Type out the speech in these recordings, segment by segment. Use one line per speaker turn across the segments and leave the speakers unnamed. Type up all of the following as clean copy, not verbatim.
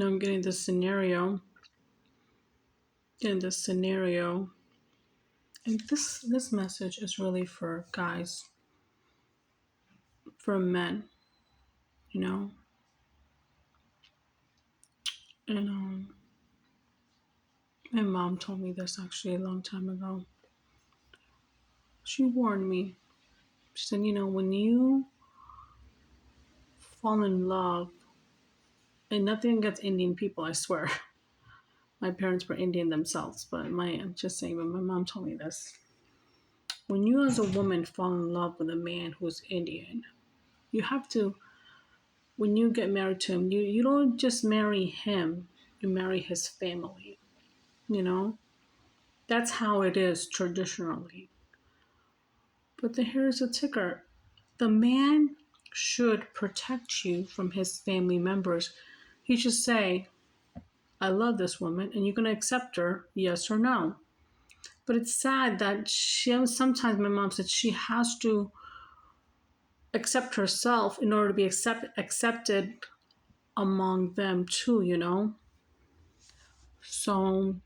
I'm getting this scenario. And this message is really for guys, for men, you know. And my mom told me this actually a long time ago. She warned me. She said, when you fall in love, and nothing against Indian people, I swear. My parents were Indian themselves, but I'm just saying, but my mom told me this. When you as a woman fall in love with a man who's Indian, you have to, when you get married to him, you don't just marry him, you marry his family, you know? That's how it is traditionally. But here's a ticker. The man should protect you from his family members. He should say, I love this woman, and you're going to accept her, yes or no. But it's sad that sometimes my mom said she has to accept herself in order to be accepted among them too, So,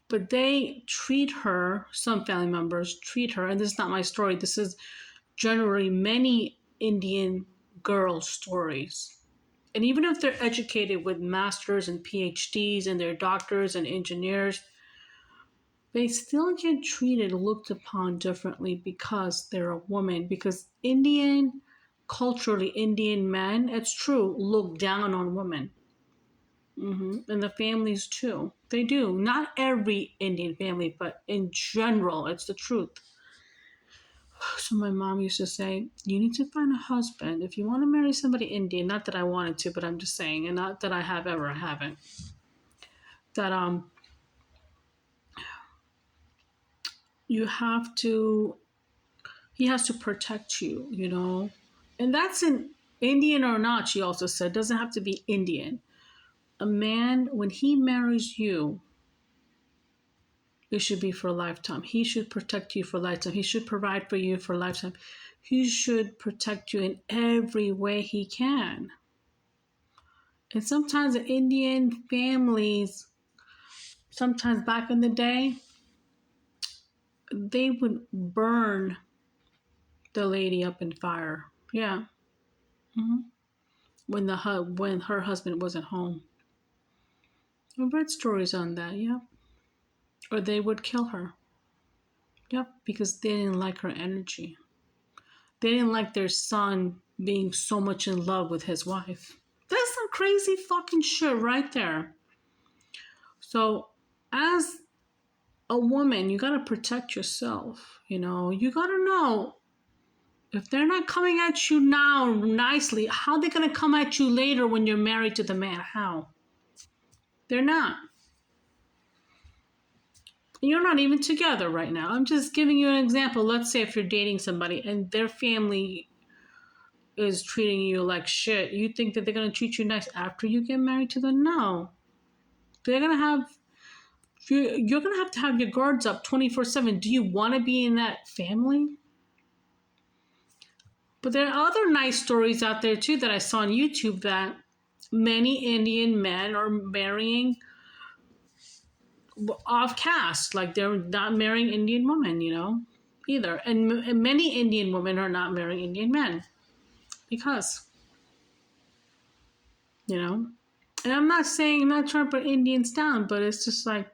but they treat her, some family members treat her, and this is not my story, this is generally many Indian girl stories. And even if they're educated with masters and PhDs and they're doctors and engineers, they still get treated, looked upon differently because they're a woman. Because culturally, Indian men, it's true, look down on women. And the families too. They do. Not every Indian family, but in general, it's the truth. So my mom used to say, you need to find a husband. If you want to marry somebody Indian, not that I wanted to, but I'm just saying, and not that I haven't, that you have to, he has to protect you. And that's an Indian or not, she also said, doesn't have to be Indian. A man, when he marries you, it should be for a lifetime. He should protect you for a lifetime. He should provide for you for a lifetime. He should protect you in every way he can. And sometimes the Indian families, sometimes back in the day, they would burn the lady up in fire. Yeah. Mm-hmm. When her husband wasn't home. I've read stories on that, yeah. Or they would kill her. Yep, because they didn't like her energy. They didn't like their son being so much in love with his wife. That's some crazy fucking shit right there. So, as a woman, you gotta protect yourself. You gotta know if they're not coming at you now nicely, how they gonna come at you later when you're married to the man? How? They're not. You're not even together right now. I'm just giving you an example. Let's say if you're dating somebody and their family is treating you like shit, you think that they're going to treat you nice after you get married to them? No. They're going to have, you're going to have your guards up 24/7. Do you want to be in that family? But there are other nice stories out there too that I saw on YouTube that many Indian men are marrying off caste, like they're not marrying Indian women, either. And many Indian women are not marrying Indian men because, and I'm not trying to put Indians down, but it's just like,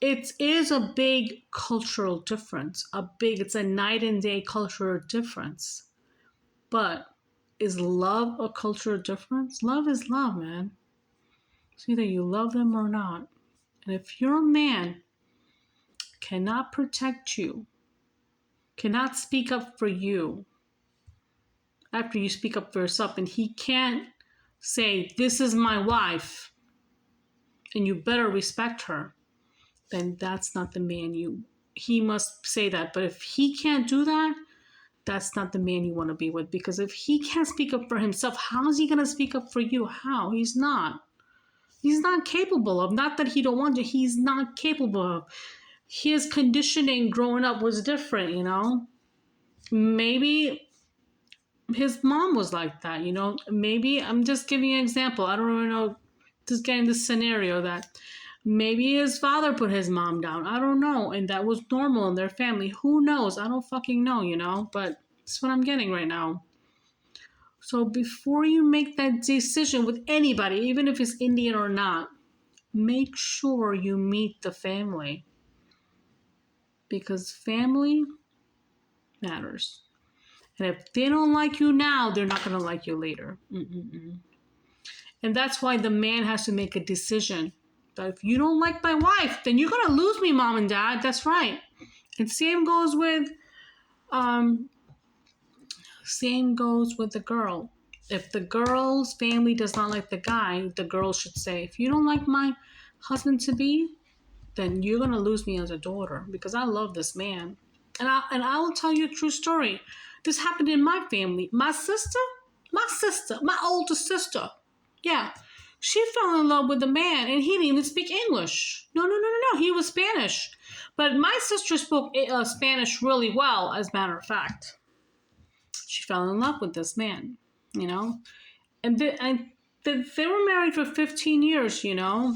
it is a big cultural difference. It's a night and day cultural difference. But is love a cultural difference? Love is love, man. It's either you love them or not. And if your man cannot protect you, cannot speak up for you after you speak up for yourself, and he can't say, this is my wife, and you better respect her, then that's not the man he must say that. But if he can't do that, that's not the man you want to be with. Because if he can't speak up for himself, how is he going to speak up for you? How? He's not capable of. Not that he don't want to, he's not capable of. His conditioning growing up was different, Maybe his mom was like that, Maybe, I'm just giving you an example. I don't really know just getting this scenario that maybe his father put his mom down. I don't know. And that was normal in their family. Who knows? I don't fucking know, you know? But that's what I'm getting right now. So before you make that decision with anybody, even if it's Indian or not, make sure you meet the family. Because family matters. And if they don't like you now, they're not going to like you later. And that's why the man has to make a decision. That if you don't like my wife, then you're going to lose me, mom and dad. That's right. And same goes with the girl. If the girl's family does not like the guy, the girl should say, if you don't like my husband to be, then you're going to lose me as a daughter because I love this man. And I will tell you a true story. This happened in my family. My sister, my older sister, yeah, she fell in love with a man and he didn't even speak English. No. He was Spanish. But my sister spoke Spanish really well, as a matter of fact. She fell in love with this man, you know. And they were married for 15 years, you know.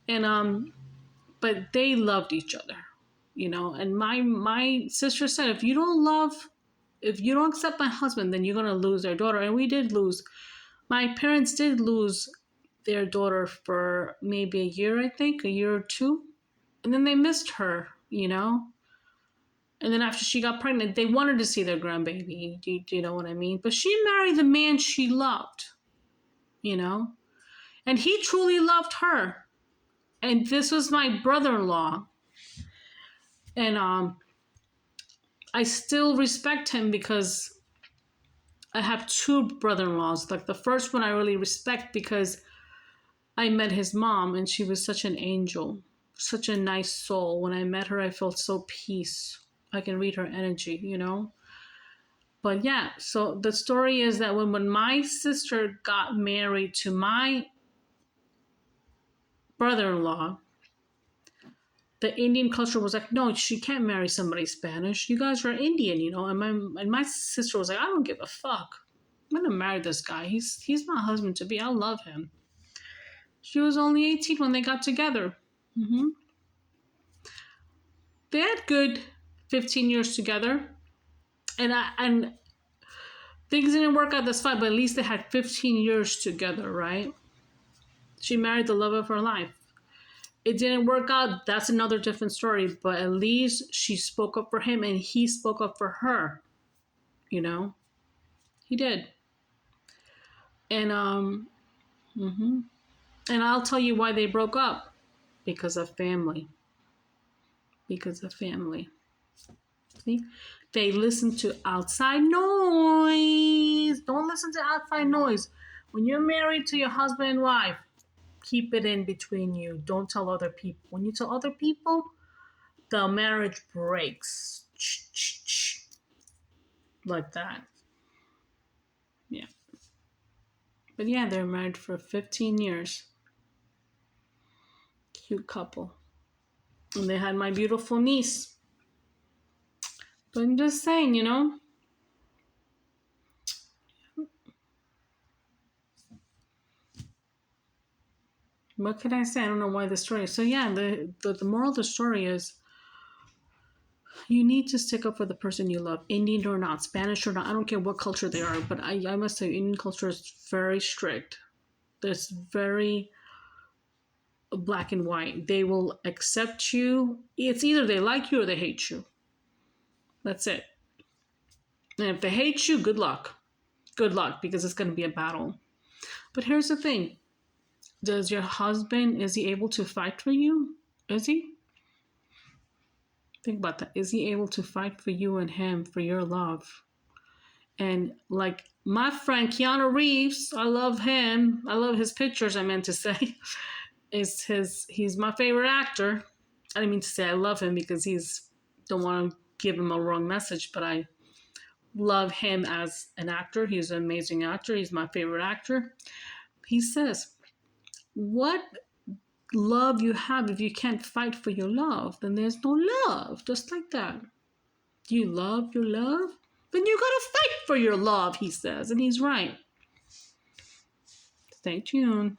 And but they loved each other, you know. And my sister said, if you don't accept my husband, then you're gonna lose their daughter. And we did lose. My parents did lose their daughter for maybe a year, I think, a year or two. And then they missed her, you know. And then after she got pregnant, they wanted to see their grandbaby. Do you know what I mean? But she married the man she loved, you know. And he truly loved her. And this was my brother-in-law. And I still respect him because I have two brother-in-laws. Like the first one I really respect because I met his mom and she was such an angel, such a nice soul. When I met her, I felt so peace. I can read her energy, you know? But yeah, so the story is that when my sister got married to my brother-in-law, the Indian culture was like, no, she can't marry somebody Spanish. You guys are Indian, you know? And my sister was like, I don't give a fuck. I'm going to marry this guy. He's my husband to be. I love him. She was only 18 when they got together. They had good 15 years together. And things didn't work out this fine, but at least they had 15 years together, right? She married the love of her life. It didn't work out. That's another different story. But at least she spoke up for him and he spoke up for her. You know? He did. And and I'll tell you why they broke up. Because of family. Because of family. See? They listen to outside noise. Don't listen to outside noise. When you're married to your husband and wife, keep it in between you. Don't tell other people. When you tell other people, the marriage breaks. Like that. Yeah. But yeah, they're married for 15 years. Cute couple. And they had my beautiful niece. But I'm just saying, you know. What can I say? I don't know why the story. So yeah, the moral of the story is you need to stick up for the person you love, Indian or not, Spanish or not. I don't care what culture they are, but I must say Indian culture is very strict. It's very black and white. They will accept you. It's either they like you or they hate you. That's it. And if they hate you, good luck. Good luck, because it's going to be a battle. But here's the thing. Does your husband, is he able to fight for you? Is he? Think about that. Is he able to fight for you and him, for your love? And like my friend Keanu Reeves, I love him. I love his pictures, I meant to say. He's my favorite actor. I didn't mean to say I love him because don't want to give him a wrong message, but I love him as an actor. He's an amazing actor. He's my favorite actor. He says, what love you have if you can't fight for your love? Then there's no love. Just like that. Do you love your love? Then you gotta fight for your love, he says. And he's right. Stay tuned.